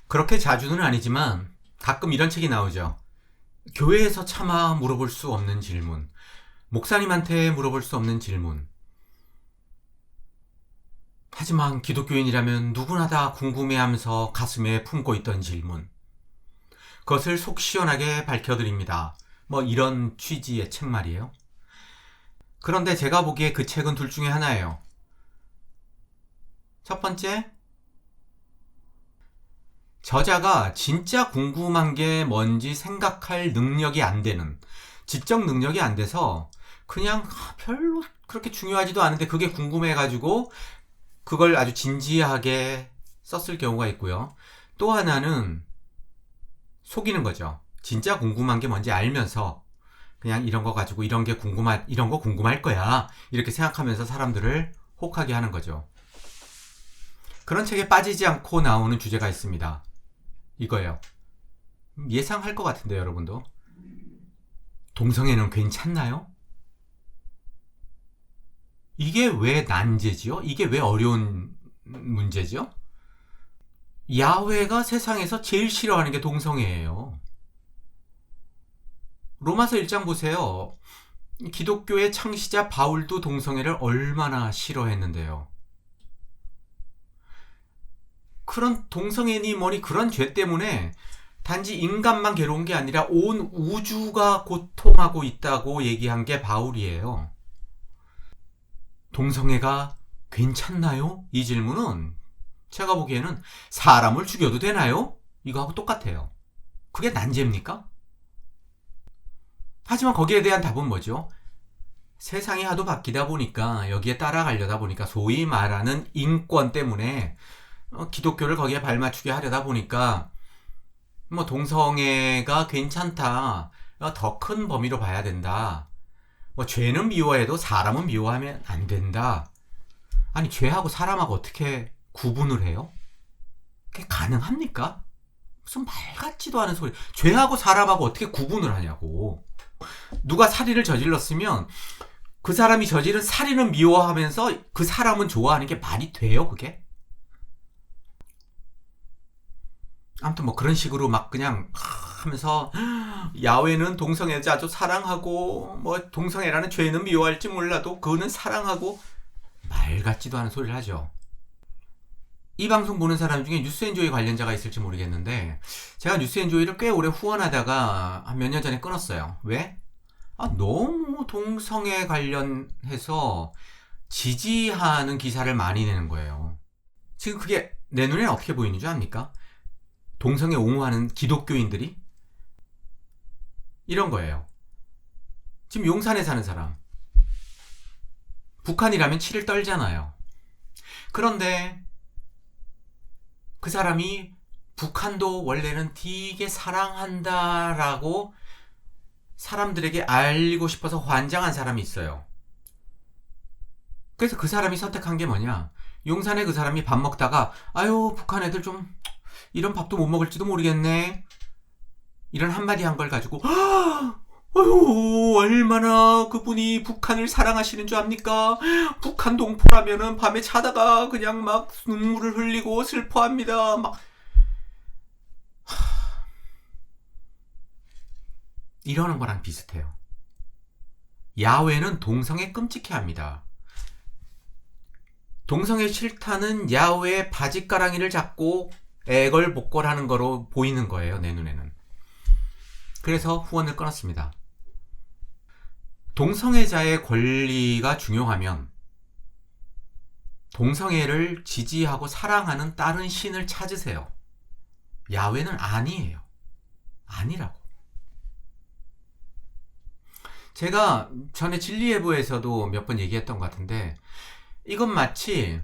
그렇게 자주는 아니지만 가끔 이런 책이 나오죠. 교회에서 차마 물어볼 수 없는 질문, 목사님한테 물어볼 수 없는 질문. 하지만 기독교인이라면 누구나 다 궁금해하면서 가슴에 품고 있던 질문. 그것을 속 시원하게 밝혀드립니다. 뭐 이런 취지의 책 말이에요. 그런데 제가 보기에 그 책은 둘 중에 하나예요. 첫 번째, 저자가 진짜 궁금한 게 뭔지 생각할 능력이 안 되는, 지적 능력이 안 돼서 그냥 별로 그렇게 중요하지도 않은데 그게 궁금해가지고 그걸 아주 진지하게 썼을 경우가 있고요. 또 하나는 속이는 거죠. 진짜 궁금한 게 뭔지 알면서 그냥 이런 거 가지고 이런 거 궁금할 거야. 이렇게 생각하면서 사람들을 혹하게 하는 거죠. 그런 책에 빠지지 않고 나오는 주제가 있습니다. 이거예요. 예상할 것 같은데요, 여러분도. 동성애는 괜찮나요? 이게 왜 난제지요? 이게 왜 어려운 문제죠? 야훼가 세상에서 제일 싫어하는 게 동성애예요. 로마서 1장 보세요. 기독교의 창시자 바울도 동성애를 얼마나 싫어했는데요. 그런 동성애니 뭐니 그런 죄 때문에 단지 인간만 괴로운 게 아니라 온 우주가 고통하고 있다고 얘기한 게 바울이에요. 동성애가 괜찮나요? 이 질문은 제가 보기에는 사람을 죽여도 되나요? 이거하고 똑같아요. 그게 난제입니까? 하지만 거기에 대한 답은 뭐죠? 세상이 하도 바뀌다 보니까 여기에 따라가려다 보니까 소위 말하는 인권 때문에 기독교를 거기에 발맞추게 하려다 보니까 뭐 동성애가 괜찮다. 더 큰 범위로 봐야 된다. 뭐 죄는 미워해도 사람은 미워하면 안 된다. 아니 죄하고 사람하고 어떻게 구분을 해요? 그게 가능합니까? 무슨 말 같지도 않은 소리. 죄하고 사람하고 어떻게 구분을 하냐고. 누가 살인을 저질렀으면 그 사람이 저지른 살인은 미워하면서 그 사람은 좋아하는 게 말이 돼요, 그게? 아무튼 뭐 그런 식으로 막 그냥 하면서 야훼는 동성애자 아주 사랑하고 뭐 동성애라는 죄는 미워할지 몰라도 그는 사랑하고 말 같지도 않은 소리를 하죠. 이 방송 보는 사람 중에 뉴스엔조이 관련자가 있을지 모르겠는데 제가 뉴스엔조이를 꽤 오래 후원하다가 한 몇 년 전에 끊었어요. 왜? 너무 동성애 관련해서 지지하는 기사를 많이 내는 거예요. 지금 그게 내 눈에는 어떻게 보이는 줄 압니까? 동성애 옹호하는 기독교인들이 이런 거예요. 지금 용산에 사는 사람, 북한이라면 치를 떨잖아요. 그런데 그 사람이 북한도 원래는 되게 사랑한다라고 사람들에게 알리고 싶어서 환장한 사람이 있어요. 그래서 그 사람이 선택한 게 뭐냐? 용산에 그 사람이 밥 먹다가 아유 북한 애들 좀 이런 밥도 못 먹을지도 모르겠네. 이런 한마디 한 걸 가지고 아유 얼마나 그분이 북한을 사랑하시는 줄 압니까? 북한 동포라면은 밤에 자다가 그냥 막 눈물을 흘리고 슬퍼합니다. 막 이러는 거랑 비슷해요. 야훼는 동성애 끔찍해합니다. 동성애 싫다는 야훼의 바짓가랑이를 잡고 애걸복걸하는 거로 보이는 거예요, 내 눈에는. 그래서 후원을 끊었습니다. 동성애자의 권리가 중요하면 동성애를 지지하고 사랑하는 다른 신을 찾으세요. 야훼는 아니에요. 아니라고. 제가 전에 진리예보에서도 몇 번 얘기했던 것 같은데 이건 마치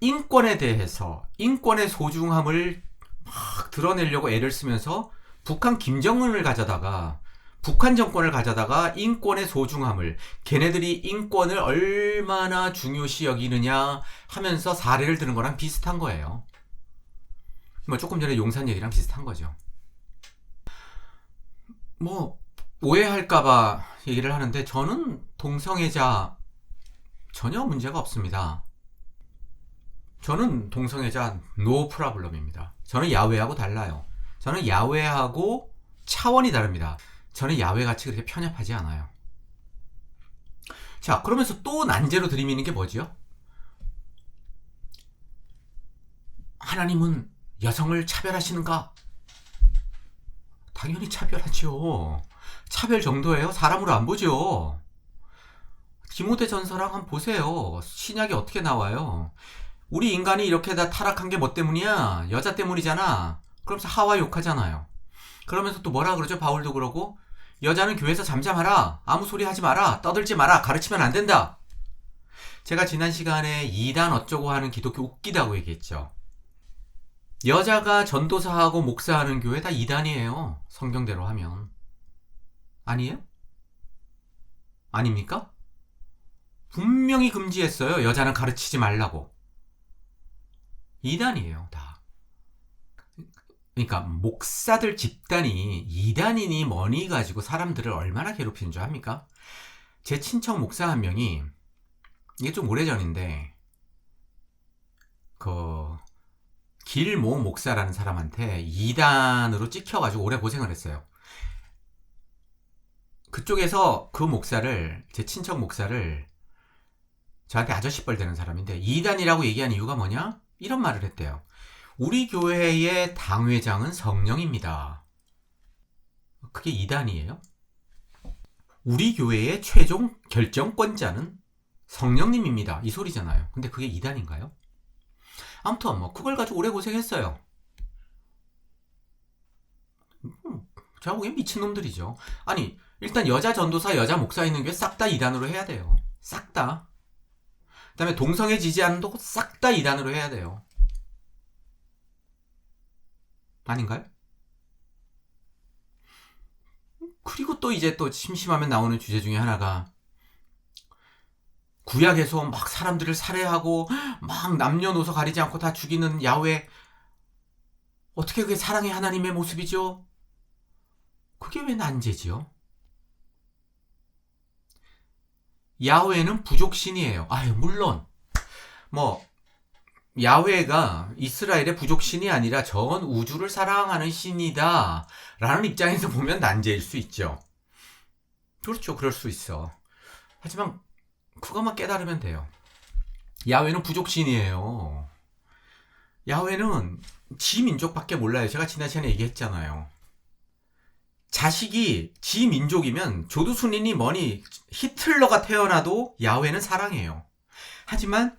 인권에 대해서 인권의 소중함을 막 드러내려고 애를 쓰면서 북한 김정은을 가져다가 북한 정권을 가져다가 인권의 소중함을 걔네들이 인권을 얼마나 중요시 여기느냐 하면서 사례를 드는 거랑 비슷한 거예요. 뭐 조금 전에 용산 얘기랑 비슷한 거죠. 뭐 오해할까봐 얘기를 하는데 저는 동성애자 전혀 문제가 없습니다. 저는 동성애자 노 프라블럼입니다. 저는 야외하고 달라요. 저는 야외하고 차원이 다릅니다. 저는 야외 같이 그렇게 편협하지 않아요. 자, 그러면서 또 난제로 들이미는 게 뭐죠? 하나님은 여성을 차별하시는가? 당연히 차별하죠. 차별 정도예요. 사람으로 안 보죠. 디모데전서랑 한번 보세요. 신약이 어떻게 나와요? 우리 인간이 이렇게 다 타락한 게 뭐 때문이야? 여자 때문이잖아. 그러면서 하와 욕하잖아요. 그러면서 또 뭐라 그러죠? 바울도 그러고 여자는 교회에서 잠잠하라. 아무 소리 하지 마라. 떠들지 마라. 가르치면 안 된다. 제가 지난 시간에 이단 어쩌고 하는 기독교 웃기다고 얘기했죠. 여자가 전도사하고 목사하는 교회 다 이단이에요. 성경대로 하면. 아니에요? 아닙니까? 분명히 금지했어요. 여자는 가르치지 말라고. 이단이에요, 다. 그러니까 목사들 집단이 이단이니 뭐니 가지고 사람들을 얼마나 괴롭히는 줄 압니까? 제 친척 목사 한 명이, 이게 좀 오래전인데, 길모 목사라는 사람한테 이단으로 찍혀가지고 오래 고생을 했어요. 그쪽에서 그 목사를, 제 친척 목사를, 저한테 아저씨뻘 되는 사람인데, 이단이라고 얘기한 이유가 뭐냐? 이런 말을 했대요. 우리 교회의 당회장은 성령입니다. 그게 이단이에요? 우리 교회의 최종 결정권자는 성령님입니다. 이 소리잖아요. 근데 그게 이단인가요? 아무튼 뭐 그걸 가지고 오래 고생했어요. 제가 보기엔 미친놈들이죠. 아니, 일단 여자 전도사, 여자 목사 있는 교회 싹 다 이단으로 해야 돼요. 싹 다. 그 다음에 동성애 지지하는 도 싹 다 이단으로 해야 돼요. 아닌가요? 그리고 또 이제 또 심심하면 나오는 주제 중에 하나가, 구약에서 막 사람들을 살해하고 막 남녀노소 가리지 않고 다 죽이는 야훼, 어떻게 그게 사랑의 하나님의 모습이죠? 그게 왜 난제지요? 야훼는 부족신이에요. 아유, 물론 뭐 야훼가 이스라엘의 부족신이 아니라 전 우주를 사랑하는 신이다 라는 입장에서 보면 난제일 수 있죠. 그렇죠, 그럴 수 있어. 하지만 그것만 깨달으면 돼요. 야훼는 부족신이에요. 야훼는 지 민족밖에 몰라요. 제가 지난 시간에 얘기했잖아요. 자식이 지 민족이면 조두순이니 뭐니 히틀러가 태어나도 야훼는 사랑해요. 하지만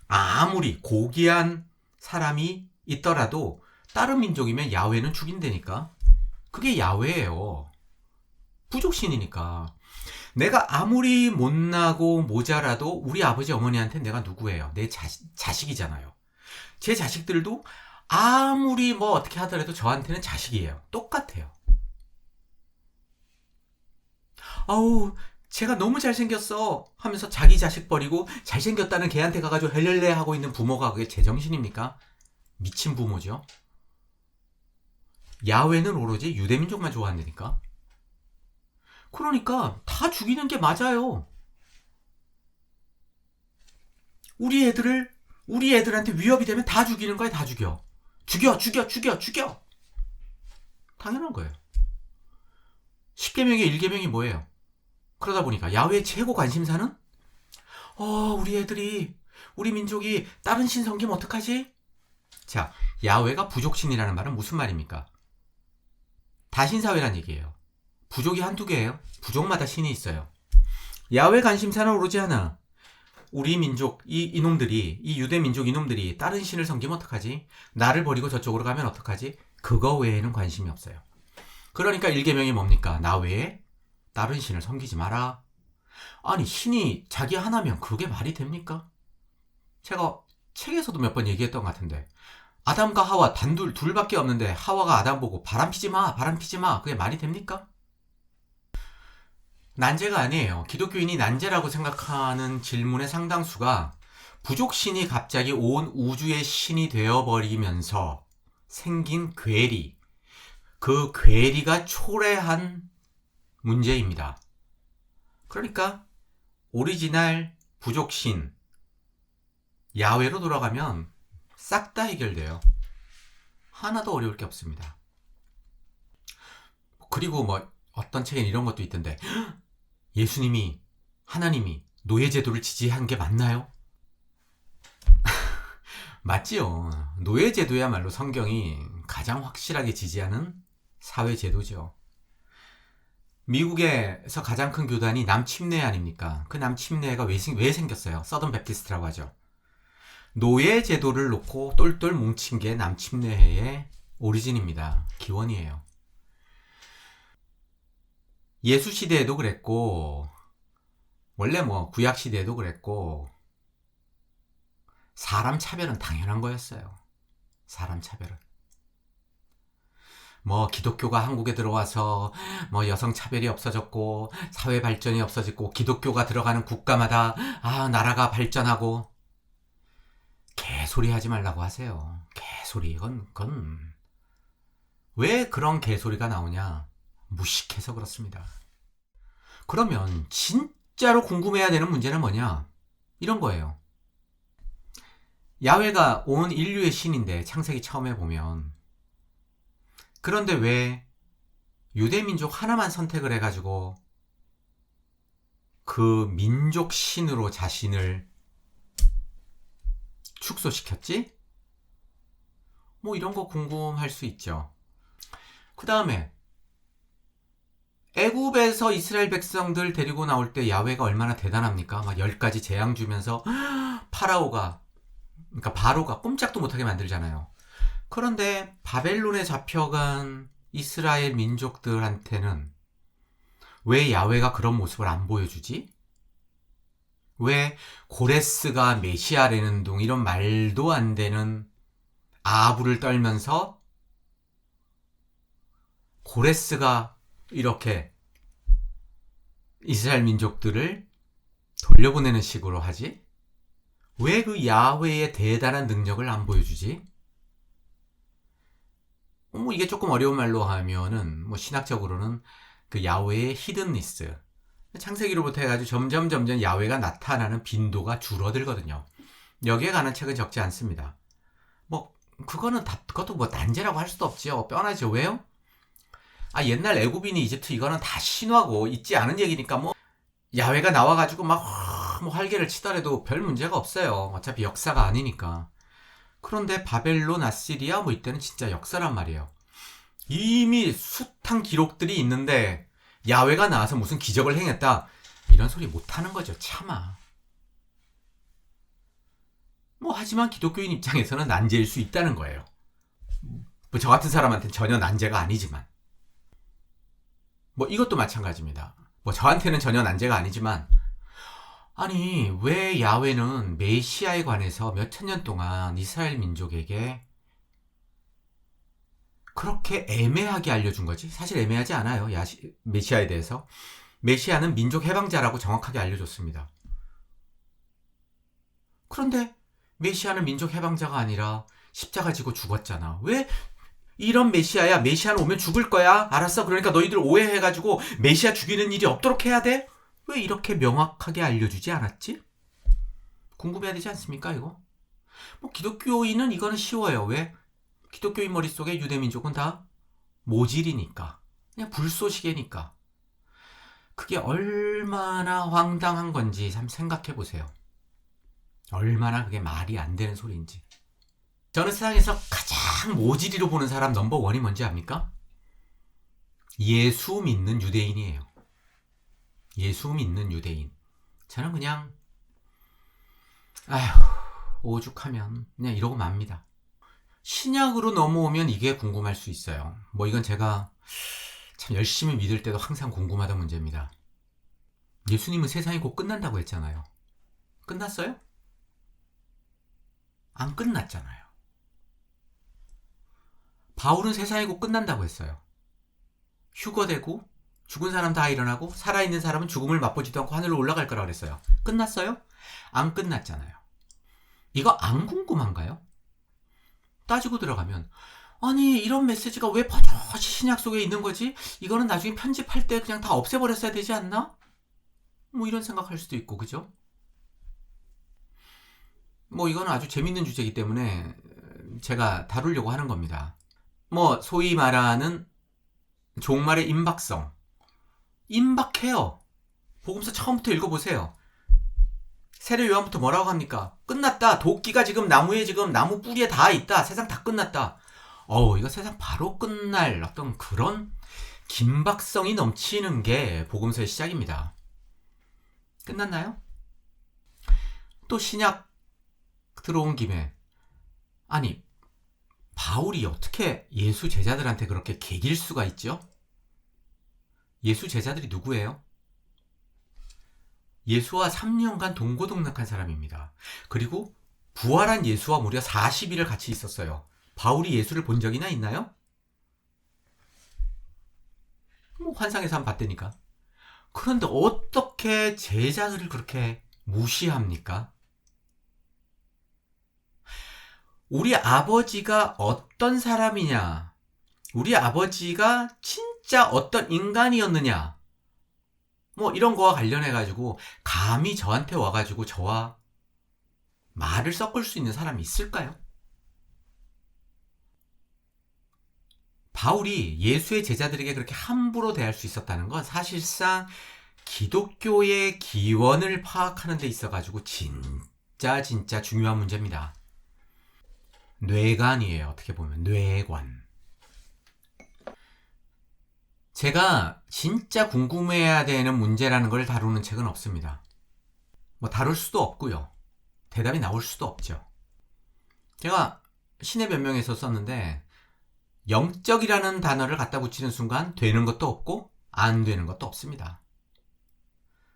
아무리 고귀한 사람이 있더라도 다른 민족이면 야훼는 죽인다니까. 그게 야훼예요. 부족신이니까. 내가 아무리 못나고 모자라도 우리 아버지 어머니한테 내가 누구예요? 내 자식이잖아요. 제 자식들도 아무리 뭐 어떻게 하더라도 저한테는 자식이에요. 똑같아요. 아우, 제가 너무 잘생겼어 하면서 자기 자식 버리고 잘생겼다는 걔한테 가가지고 헬렐레 하고 있는 부모가 그게 제정신입니까? 미친 부모죠. 야훼는 오로지 유대민족만 좋아한다니까. 그러니까 다 죽이는 게 맞아요. 우리 애들한테 위협이 되면 다 죽이는 거야. 다 죽여. 죽여. 당연한 거예요. 10계명의 1계명이 뭐예요? 그러다 보니까 야훼의 최고 관심사는 우리 애들이, 우리 민족이 다른 신 섬기면 어떡하지? 자, 야훼가 부족신이라는 말은 무슨 말입니까? 다신사회란 얘기예요. 부족이 한두 개예요. 부족마다 신이 있어요. 야훼 관심사는 오로지 하나. 우리 민족, 이놈들이, 이 유대 민족 이놈들이 다른 신을 섬기면 어떡하지? 나를 버리고 저쪽으로 가면 어떡하지? 그거 외에는 관심이 없어요. 그러니까 1계명이 뭡니까? 나 외에 다른 신을 섬기지 마라. 아니, 신이 자기 하나면 그게 말이 됩니까? 제가 책에서도 몇 번 얘기했던 것 같은데, 아담과 하와 둘밖에 없는데 하와가 아담 보고 바람 피지 마. 그게 말이 됩니까? 난제가 아니에요. 기독교인이 난제라고 생각하는 질문의 상당수가 부족신이 갑자기 온 우주의 신이 되어버리면서 생긴 괴리, 그 괴리가 초래한 문제입니다. 그러니까 오리지널 부족신 야훼로 돌아가면 싹 다 해결돼요. 하나도 어려울 게 없습니다. 그리고 뭐 어떤 책엔 이런 것도 있던데, 예수님이, 하나님이 노예제도를 지지한 게 맞나요? 맞지요. 노예제도야말로 성경이 가장 확실하게 지지하는 사회제도죠. 미국에서 가장 큰 교단이 남침례 아닙니까? 그 남침례가 왜 생겼어요? 서던 베프티스트라고 하죠. 노예제도를 놓고 똘똘 뭉친 게 남침례의 오리진입니다. 기원이에요. 예수 시대에도 그랬고, 원래 뭐 구약 시대에도 그랬고, 사람 차별은 당연한 거였어요. 사람 차별은. 뭐 기독교가 한국에 들어와서 뭐 여성 차별이 없어졌고 사회 발전이 없어졌고 기독교가 들어가는 국가마다 나라가 발전하고, 개소리 하지 말라고 하세요. 개소리. 그건 왜 그런 개소리가 나오냐? 무식해서 그렇습니다. 그러면 진짜로 궁금해야 되는 문제는 뭐냐? 이런 거예요. 야훼가 온 인류의 신인데, 창세기 처음에 보면, 그런데 왜 유대민족 하나만 선택을 해가지고 그 민족 신으로 자신을 축소시켰지? 뭐 이런 거 궁금할 수 있죠. 그 다음에 애굽에서 이스라엘 백성들 데리고 나올 때 야훼가 얼마나 대단합니까? 막 10가지 재앙 주면서 그러니까 바로가 꼼짝도 못하게 만들잖아요. 그런데 바벨론에 잡혀간 이스라엘 민족들한테는 왜 야훼가 그런 모습을 안 보여주지? 왜 고레스가 메시아라는 둥, 이런 말도 안 되는 아부를 떨면서 고레스가 이렇게 이스라엘 민족들을 돌려보내는 식으로 하지? 왜 그 야훼의 대단한 능력을 안 보여주지? 뭐 이게 조금 어려운 말로 하면은 뭐 신학적으로는 그 야훼의 히든니스, 창세기로부터 해가지고 점점 야훼가 나타나는 빈도가 줄어들거든요. 여기에 관한 책은 적지 않습니다. 뭐 그것도 뭐 난제라고 할 수도 없지요. 뻔하죠. 왜요? 옛날 애굽인이 이집트, 이거는 다 신화고 있지 않은 얘기니까 뭐 야훼가 나와가지고 막 뭐 활개를 치더라도 별 문제가 없어요. 어차피 역사가 아니니까. 그런데 바벨론, 아시리아 뭐 이때는 진짜 역사란 말이에요. 이미 숱한 기록들이 있는데 야훼가 나와서 무슨 기적을 행했다, 이런 소리 못하는 거죠. 차마. 뭐 하지만 기독교인 입장에서는 난제일 수 있다는 거예요. 뭐 저 같은 사람한테는 전혀 난제가 아니지만, 뭐 이것도 마찬가지입니다. 뭐 저한테는 전혀 난제가 아니지만, 아니 왜 야훼는 메시아에 관해서 몇천 년 동안 이스라엘 민족에게 그렇게 애매하게 알려준 거지? 사실 애매하지 않아요. 메시아에 대해서. 메시아는 민족 해방자라고 정확하게 알려줬습니다. 그런데 메시아는 민족 해방자가 아니라 십자가 지고 죽었잖아. 왜 이런 메시아야? 메시아는 오면 죽을 거야. 알았어. 그러니까 너희들 오해해가지고 메시아 죽이는 일이 없도록 해야 돼? 왜 이렇게 명확하게 알려주지 않았지? 궁금해야 되지 않습니까, 이거? 뭐 기독교인은 이거는 쉬워요. 왜? 기독교인 머릿속에 유대민족은 다 모질이니까, 그냥 불쏘시개니까. 그게 얼마나 황당한 건지 한번 생각해 보세요. 얼마나 그게 말이 안 되는 소리인지. 저는 세상에서 가장 모질이로 보는 사람 넘버1이 뭔지 압니까? 예수 믿는 유대인이에요. 예수 믿는 유대인. 저는 그냥 오죽하면 그냥 이러고 맙니다. 신약으로 넘어오면 이게 궁금할 수 있어요. 뭐 이건 제가 참 열심히 믿을 때도 항상 궁금하던 문제입니다. 예수님은 세상이 곧 끝난다고 했잖아요. 끝났어요? 안 끝났잖아요. 바울은 세상이 곧 끝난다고 했어요. 휴거되고 죽은 사람 다 일어나고 살아있는 사람은 죽음을 맛보지도 않고 하늘로 올라갈 거라고 그랬어요. 끝났어요? 안 끝났잖아요. 이거 안 궁금한가요? 따지고 들어가면, 아니 이런 메시지가 왜 버젓이 신약 속에 있는 거지? 이거는 나중에 편집할 때 그냥 다 없애버렸어야 되지 않나? 뭐 이런 생각할 수도 있고, 그죠? 뭐 이거는 아주 재밌는 주제이기 때문에 제가 다루려고 하는 겁니다. 뭐 소위 말하는 종말의 임박성. 임박해요. 복음서 처음부터 읽어보세요. 세례 요한부터 뭐라고 합니까? 끝났다. 도끼가 지금 나무에 지금 나무 뿌리에 다 있다. 세상 다 끝났다. 이거 세상 바로 끝날 어떤 그런 긴박성이 넘치는 게 복음서의 시작입니다. 끝났나요? 또 신약 들어온 김에 아니 바울이 어떻게 예수 제자들한테 그렇게 개길 수가 있죠? 예수 제자들이 누구예요? 예수와 3년간 동고동락한 사람입니다. 그리고 부활한 예수와 무려 40일을 같이 있었어요. 바울이 예수를 본 적이나 있나요? 뭐 환상에서 한번 봤다니까. 그런데 어떻게 제자들을 그렇게 무시합니까? 우리 아버지가 어떤 사람이냐? 우리 아버지가 진짜 어떤 인간이었느냐? 뭐 이런 거와 관련해가지고 감히 저한테 와가지고 저와 말을 섞을 수 있는 사람이 있을까요? 바울이 예수의 제자들에게 그렇게 함부로 대할 수 있었다는 건 사실상 기독교의 기원을 파악하는 데 있어가지고 진짜 중요한 문제입니다. 뇌관이에요. 어떻게 보면 뇌관. 제가 진짜 궁금해야 되는 문제라는 걸 다루는 책은 없습니다. 뭐 다룰 수도 없고요. 대답이 나올 수도 없죠. 제가 신의 변명에서 썼는데 영적이라는 단어를 갖다 붙이는 순간 되는 것도 없고 안 되는 것도 없습니다.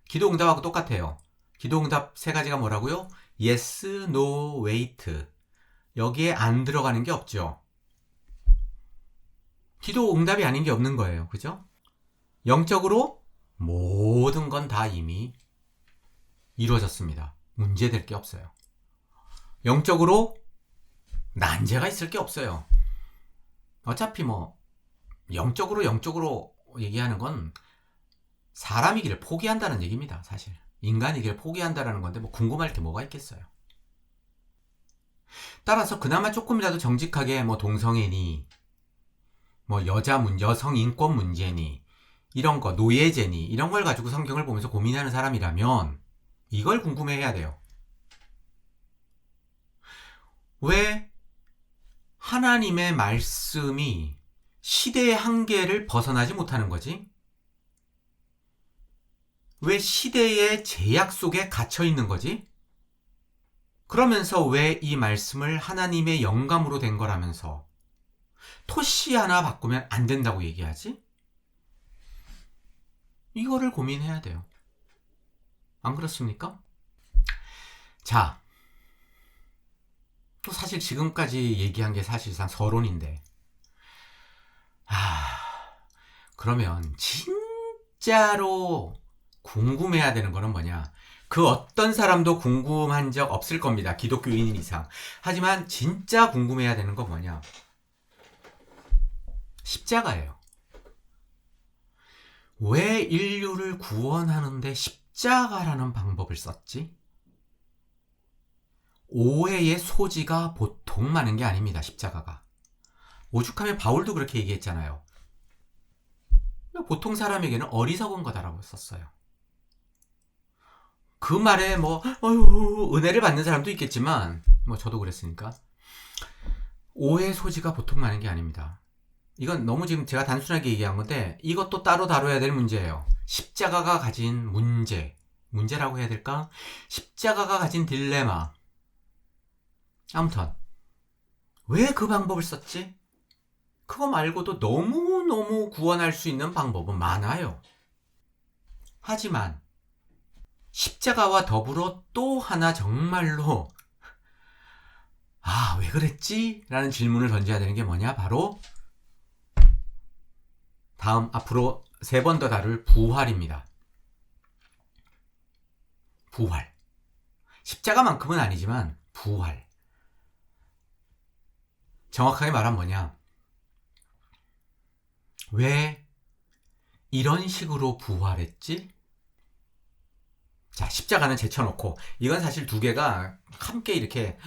기도응답하고 똑같아요. 기도응답 세 가지가 뭐라고요? Yes, No, Wait. 여기에 안 들어가는 게 없죠. 기도응답이 아닌 게 없는 거예요. 그죠? 영적으로 모든 건 다 이미 이루어졌습니다. 문제될 게 없어요. 영적으로 난제가 있을 게 없어요. 어차피 뭐 영적으로 얘기하는 건 사람이기를 포기한다는 얘기입니다. 사실 인간이기를 포기한다는 건데 뭐 궁금할 게 뭐가 있겠어요. 따라서 그나마 조금이라도 정직하게 뭐 동성애니 뭐 여성 인권 문제니 이런 거 노예제니 이런 걸 가지고 성경을 보면서 고민하는 사람이라면 이걸 궁금해해야 돼요. 왜 하나님의 말씀이 시대의 한계를 벗어나지 못하는 거지? 왜 시대의 제약 속에 갇혀 있는 거지? 그러면서 왜 이 말씀을 하나님의 영감으로 된 거라면서 토시 하나 바꾸면 안 된다고 얘기하지? 이거를 고민해야 돼요. 안 그렇습니까? 자, 또 사실 지금까지 얘기한 게 사실상 서론인데 그러면 진짜로 궁금해야 되는 거는 뭐냐? 그 어떤 사람도 궁금한 적 없을 겁니다. 기독교인인 이상. 하지만 진짜 궁금해야 되는 건 뭐냐? 십자가예요. 왜 인류를 구원하는데 십자가라는 방법을 썼지? 오해의 소지가 보통 많은 게 아닙니다. 십자가가. 오죽하면 바울도 그렇게 얘기했잖아요. 보통 사람에게는 어리석은 거다라고 썼어요. 그 말에 뭐 은혜를 받는 사람도 있겠지만 뭐 저도 그랬으니까 오해의 소지가 보통 많은 게 아닙니다. 이건 너무 지금 제가 단순하게 얘기한 건데 이것도 따로 다뤄야 될 문제예요. 십자가가 가진 문제라고 해야 될까? 십자가가 가진 딜레마. 아무튼 왜 그 방법을 썼지? 그거 말고도 너무너무 구원할 수 있는 방법은 많아요. 하지만 십자가와 더불어 또 하나 정말로 왜 그랬지? 라는 질문을 던져야 되는 게 뭐냐? 바로 앞으로 3번 더 다룰 부활입니다. 부활. 십자가만큼은 아니지만 부활. 정확하게 말하면 뭐냐? 왜 이런 식으로 부활했지? 자, 십자가는 제쳐놓고 이건 사실 두 개가 함께 이렇게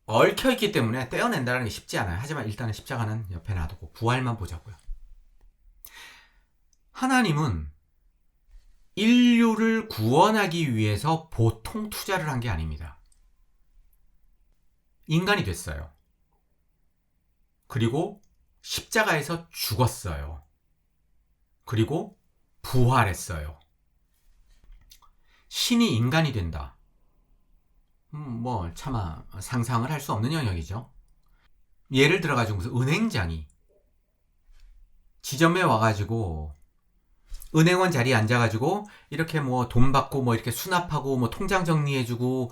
얽혀있기 때문에 떼어낸다는 게 쉽지 않아요. 하지만 일단은 십자가는 옆에 놔두고 부활만 보자고요. 하나님은 인류를 구원하기 위해서 보통 투자를 한 게 아닙니다. 인간이 됐어요. 그리고 십자가에서 죽었어요. 그리고 부활했어요. 신이 인간이 된다. 뭐 차마 상상을 할 수 없는 영역이죠. 예를 들어가지고 무슨 은행장이 지점에 와가지고 은행원 자리에 앉아가지고 이렇게 뭐 돈 받고 뭐 이렇게 수납하고 뭐 통장 정리해주고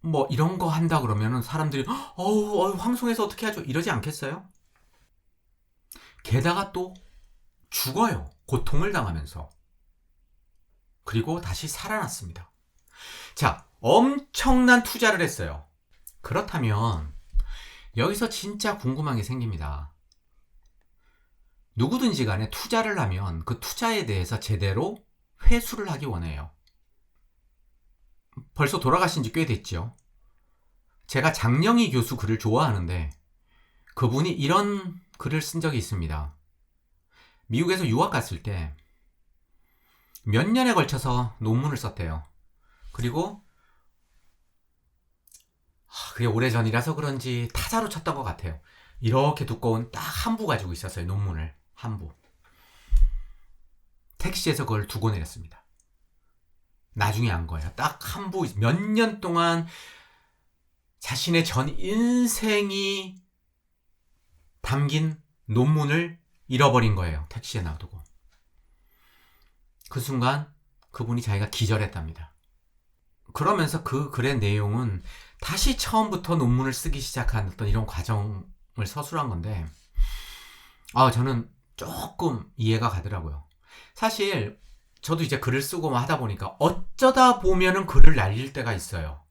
뭐 이런 거 한다 그러면은 사람들이 어우 황송해서 어떻게 하죠? 이러지 않겠어요? 게다가 또 죽어요. 고통을 당하면서. 그리고 다시 살아났습니다. 자, 엄청난 투자를 했어요. 그렇다면 여기서 진짜 궁금한 게 생깁니다. 누구든지 간에 투자를 하면 그 투자에 대해서 제대로 회수를 하기 원해요. 벌써 돌아가신 지 꽤 됐죠. 제가 장영희 교수 글을 좋아하는데 그분이 이런 글을 쓴 적이 있습니다. 미국에서 유학 갔을 때 몇 년에 걸쳐서 논문을 썼대요. 그리고 그게 오래전이라서 그런지 타자로 쳤던 것 같아요. 이렇게 두꺼운 딱 한 부 가지고 있었어요. 논문을 한 부. 택시에서 그걸 두고 내렸습니다. 나중에 안 거예요. 딱 한 부, 몇 년 동안 자신의 전 인생이 담긴 논문을 잃어버린 거예요. 택시에 놔두고. 그 순간 그분이 자기가 기절했답니다. 그러면서 그 글의 내용은 다시 처음부터 논문을 쓰기 시작한 어떤 이런 과정을 서술한 건데 저는 조금 이해가 가더라고요. 사실 저도 이제 글을 쓰고 하다 보니까 어쩌다 보면은 글을 날릴 때가 있어요.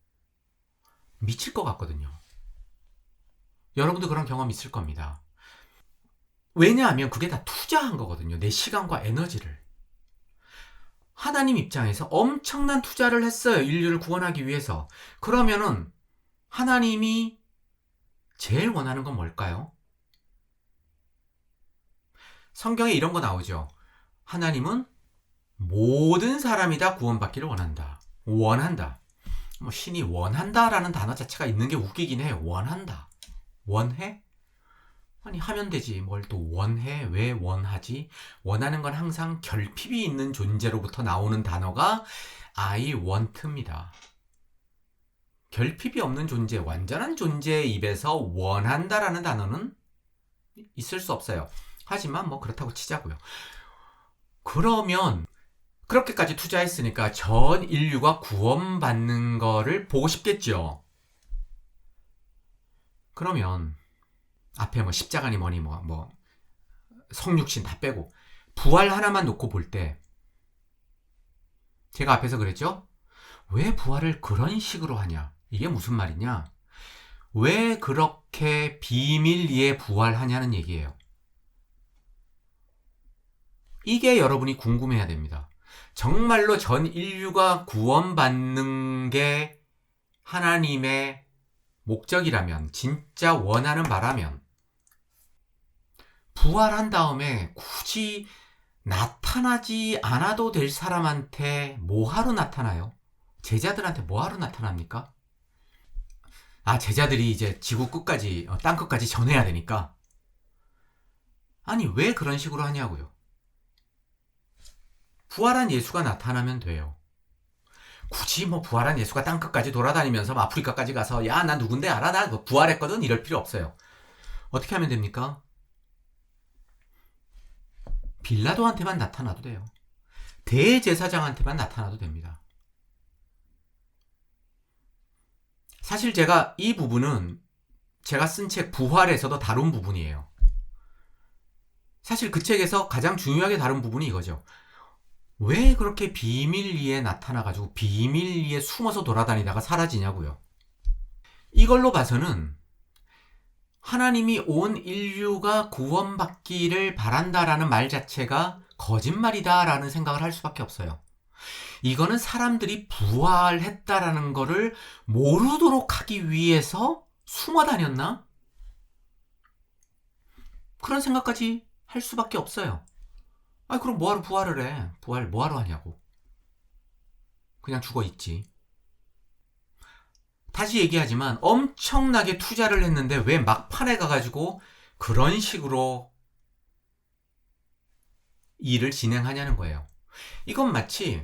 미칠 것 같거든요. 여러분도 그런 경험 있을 겁니다. 왜냐하면 그게 다 투자한 거거든요. 내 시간과 에너지를. 하나님 입장에서 엄청난 투자를 했어요. 인류를 구원하기 위해서. 그러면은 하나님이 제일 원하는 건 뭘까요? 성경에 이런 거 나오죠. 하나님은 모든 사람이 다 구원받기를 원한다. 원한다. 뭐 신이 원한다라는 단어 자체가 있는 게 웃기긴 해요. 원한다. 원해? 아니 하면 되지. 뭘 또 원해? 왜 원하지? 원하는 건 항상 결핍이 있는 존재로부터 나오는 단어가 I want입니다. 결핍이 없는 존재, 완전한 존재의 입에서 원한다라는 단어는 있을 수 없어요. 하지만 뭐 그렇다고 치자고요. 그러면 그렇게까지 투자했으니까 전 인류가 구원받는 거를 보고 싶겠죠. 그러면 앞에 뭐 십자가니 뭐니 뭐 성육신 다 빼고 부활 하나만 놓고 볼 때 제가 앞에서 그랬죠? 왜 부활을 그런 식으로 하냐? 이게 무슨 말이냐? 왜 그렇게 비밀리에 부활하냐는 얘기예요. 이게 여러분이 궁금해야 됩니다. 정말로 전 인류가 구원받는 게 하나님의 목적이라면, 진짜 원하는 바라면 부활한 다음에 굳이 나타나지 않아도 될 사람한테 뭐하러 나타나요? 제자들한테 뭐하러 나타납니까? 제자들이 이제 지구 끝까지, 땅 끝까지 전해야 되니까. 아니 왜 그런 식으로 하냐고요. 부활한 예수가 나타나면 돼요. 굳이 뭐 부활한 예수가 땅 끝까지 돌아다니면서 아프리카까지 가서 야 나 누군데 알아? 나 부활했거든 이럴 필요 없어요. 어떻게 하면 됩니까? 빌라도한테만 나타나도 돼요. 대제사장한테만 나타나도 됩니다. 사실 제가 이 부분은 제가 쓴 책 부활에서도 다룬 부분이에요. 사실 그 책에서 가장 중요하게 다룬 부분이 이거죠. 왜 그렇게 비밀리에 나타나가지고 비밀리에 숨어서 돌아다니다가 사라지냐고요. 이걸로 봐서는 하나님이 온 인류가 구원받기를 바란다라는 말 자체가 거짓말이다라는 생각을 할 수밖에 없어요. 이거는 사람들이 부활했다라는 거를 모르도록 하기 위해서 숨어 다녔나? 그런 생각까지 할 수밖에 없어요. 그럼 뭐하러 부활을 해? 부활 뭐하러 하냐고. 그냥 죽어있지. 다시 얘기하지만 엄청나게 투자를 했는데 왜 막판에 가가지고 그런 식으로 일을 진행하냐는 거예요. 이건 마치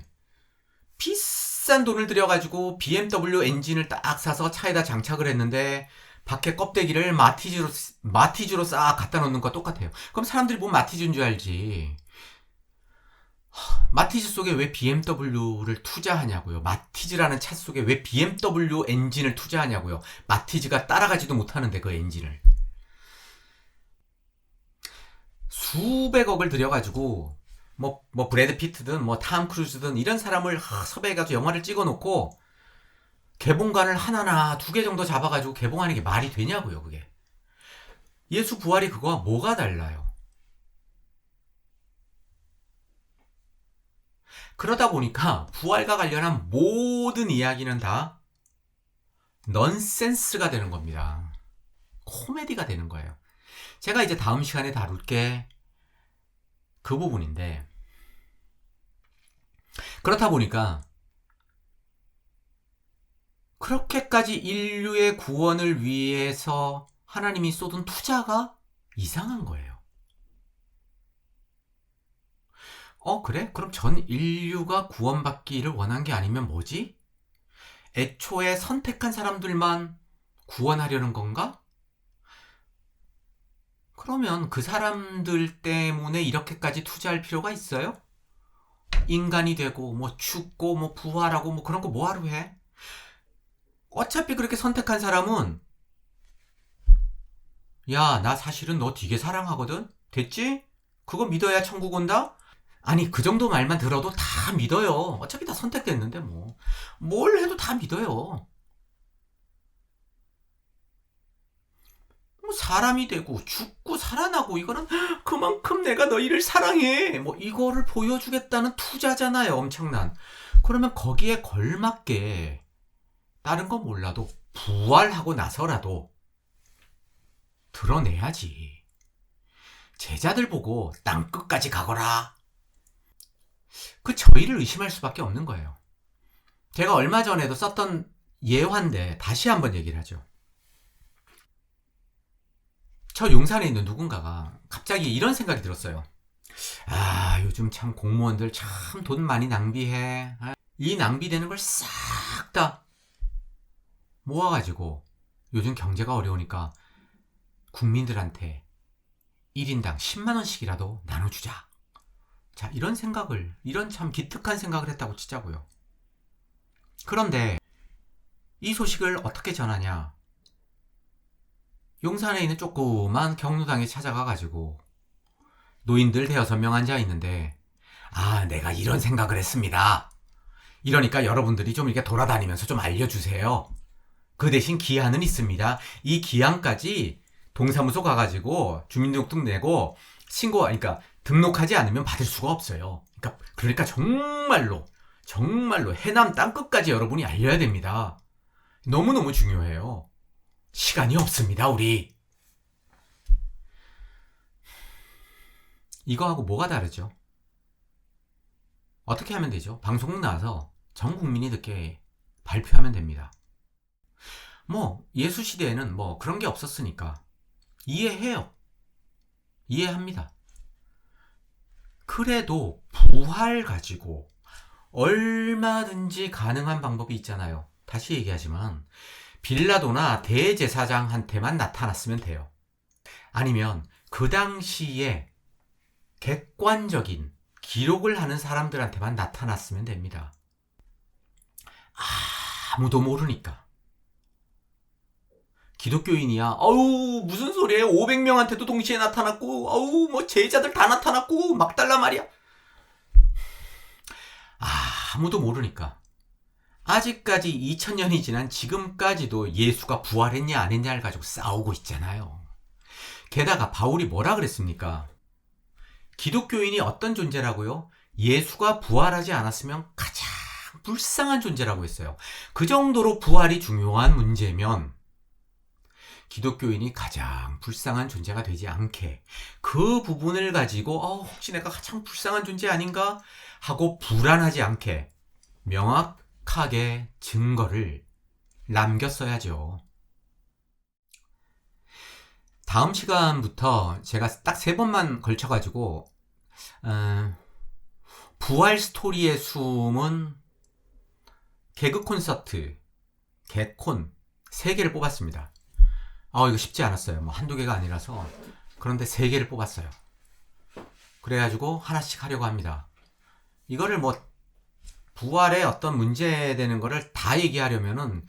비싼 돈을 들여가지고 BMW 엔진을 딱 사서 차에다 장착을 했는데 밖에 껍데기를 마티즈로 싹 갖다 놓는 거와 똑같아요. 그럼 사람들이 뭐 마티즈인 줄 알지. 마티즈 속에 왜 BMW를 투자하냐고요. 마티즈라는 차 속에 왜 BMW 엔진을 투자하냐고요. 마티즈가 따라가지도 못하는데 그 엔진을. 수백억을 들여가지고 뭐 브래드 피트든 뭐 탐 크루즈든 이런 사람을 섭외해가지고 영화를 찍어놓고 개봉관을 하나나 2개 정도 잡아가지고 개봉하는 게 말이 되냐고요. 그게. 예수 부활이 그거와 뭐가 달라요. 그러다 보니까 부활과 관련한 모든 이야기는 다 넌센스가 되는 겁니다. 코미디가 되는 거예요. 제가 이제 다음 시간에 다룰 게 그 부분인데, 그렇다 보니까 그렇게까지 인류의 구원을 위해서 하나님이 쏟은 투자가 이상한 거예요. 그래? 그럼 전 인류가 구원받기를 원한 게 아니면 뭐지? 애초에 선택한 사람들만 구원하려는 건가? 그러면 그 사람들 때문에 이렇게까지 투자할 필요가 있어요? 인간이 되고 뭐 죽고 뭐 부활하고 뭐 그런 거 뭐하러 해? 어차피 그렇게 선택한 사람은 야, 나 사실은 너 되게 사랑하거든? 됐지? 그거 믿어야 천국 온다? 아니, 그 정도 말만 들어도 다 믿어요. 어차피 다 선택됐는데 뭐. 뭘 해도 다 믿어요. 뭐 사람이 되고 죽고 살아나고 이거는 그만큼 내가 너희를 사랑해. 뭐 이거를 보여주겠다는 투자잖아요. 엄청난. 그러면 거기에 걸맞게 다른 건 몰라도 부활하고 나서라도 드러내야지. 제자들 보고 땅끝까지 가거라. 그 저희를 의심할 수밖에 없는 거예요. 제가 얼마 전에도 썼던 예화인데 다시 한번 얘기를 하죠. 저 용산에 있는 누군가가 갑자기 이런 생각이 들었어요. 요즘 참 공무원들 참 돈 많이 낭비해. 이 낭비되는 걸 싹 다 모아가지고 요즘 경제가 어려우니까 국민들한테 1인당 10만원씩이라도 나눠주자. 자, 이런 참 기특한 생각을 했다고 치자고요. 그런데 이 소식을 어떻게 전하냐? 용산에 있는 조그만 경로당에 찾아가가지고 노인들 5-6명 앉아있는데 내가 이런 생각을 했습니다. 이러니까 여러분들이 좀 이렇게 돌아다니면서 좀 알려주세요. 그 대신 기한은 있습니다. 이 기한까지 동사무소 가가지고 주민등록증 내고 그러니까 등록하지 않으면 받을 수가 없어요. 그러니까 정말로 해남 땅끝까지 여러분이 알려야 됩니다. 너무너무 중요해요. 시간이 없습니다, 우리. 이거하고 뭐가 다르죠? 어떻게 하면 되죠? 방송국 나와서 전 국민이 듣게 발표하면 됩니다. 예수 시대에는 그런 게 없었으니까 이해해요. 이해합니다. 그래도 부활 가지고 얼마든지 가능한 방법이 있잖아요. 다시 얘기하지만 빌라도나 대제사장한테만 나타났으면 돼요. 아니면 그 당시에 객관적인 기록을 하는 사람들한테만 나타났으면 됩니다. 아무도 모르니까. 기독교인이야. 무슨 소리예요? 500명한테도 동시에 나타났고, 제자들 다 나타났고, 막달라 말이야. 아무도 모르니까. 아직까지 2000년이 지난 지금까지도 예수가 부활했냐 안 했냐를 가지고 싸우고 있잖아요. 게다가 바울이 뭐라 그랬습니까? 기독교인이 어떤 존재라고요? 예수가 부활하지 않았으면 가장 불쌍한 존재라고 했어요. 그 정도로 부활이 중요한 문제면 기독교인이 가장 불쌍한 존재가 되지 않게 그 부분을 가지고 혹시 내가 가장 불쌍한 존재 아닌가 하고 불안하지 않게 명확하게 증거를 남겼어야죠. 다음 시간부터 제가 딱 3번만 걸쳐가지고 부활 스토리의 숨은 개그 콘서트 개콘 3개를 뽑았습니다. 이거 쉽지 않았어요. 뭐 한두 개가 아니라서. 그런데 3개를 뽑았어요. 그래가지고 하나씩 하려고 합니다. 이거를 뭐 부활에 어떤 문제되는 거를 다 얘기하려면은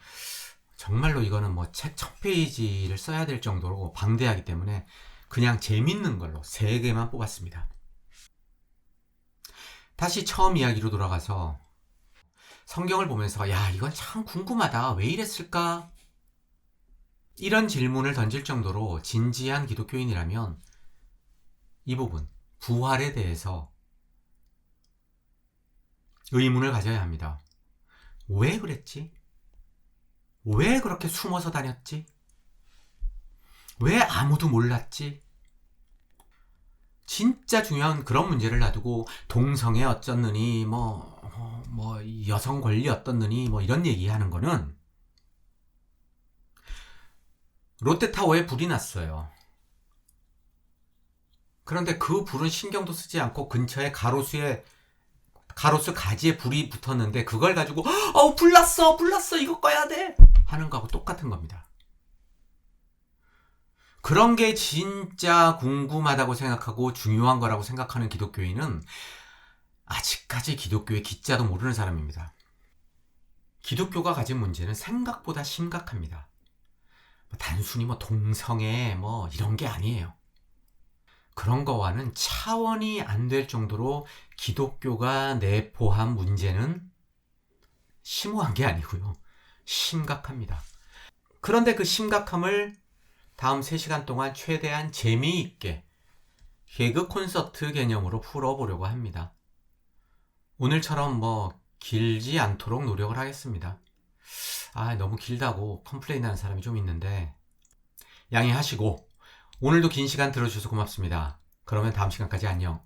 정말로 이거는 뭐 책 1000페이지를 써야 될 정도로 방대하기 때문에 그냥 재밌는 걸로 3개만 뽑았습니다. 다시 처음 이야기로 돌아가서 성경을 보면서 이건 참 궁금하다. 왜 이랬을까? 이런 질문을 던질 정도로 진지한 기독교인이라면 이 부분, 부활에 대해서 의문을 가져야 합니다. 왜 그랬지? 왜 그렇게 숨어서 다녔지? 왜 아무도 몰랐지? 진짜 중요한 그런 문제를 놔두고 동성애 어쩌느니 여성 권리 어떻느니 이런 얘기하는 거는 롯데타워에 불이 났어요. 그런데 그 불은 신경도 쓰지 않고 근처에 가로수 가지에 불이 붙었는데 그걸 가지고 불 났어 이거 꺼야 돼 하는 거하고 똑같은 겁니다. 그런 게 진짜 궁금하다고 생각하고 중요한 거라고 생각하는 기독교인은 아직까지 기독교의 기자도 모르는 사람입니다. 기독교가 가진 문제는 생각보다 심각합니다. 단순히 동성애 이런 게 아니에요. 그런 거와는 차원이 안 될 정도로 기독교가 내포한 문제는 심오한 게 아니고요. 심각합니다. 그런데 그 심각함을 다음 3시간 동안 최대한 재미있게 개그 콘서트 개념으로 풀어보려고 합니다. 오늘처럼 길지 않도록 노력을 하겠습니다. 너무 길다고 컴플레인하는 사람이 좀 있는데 양해하시고 오늘도 긴 시간 들어주셔서 고맙습니다. 그러면 다음 시간까지 안녕.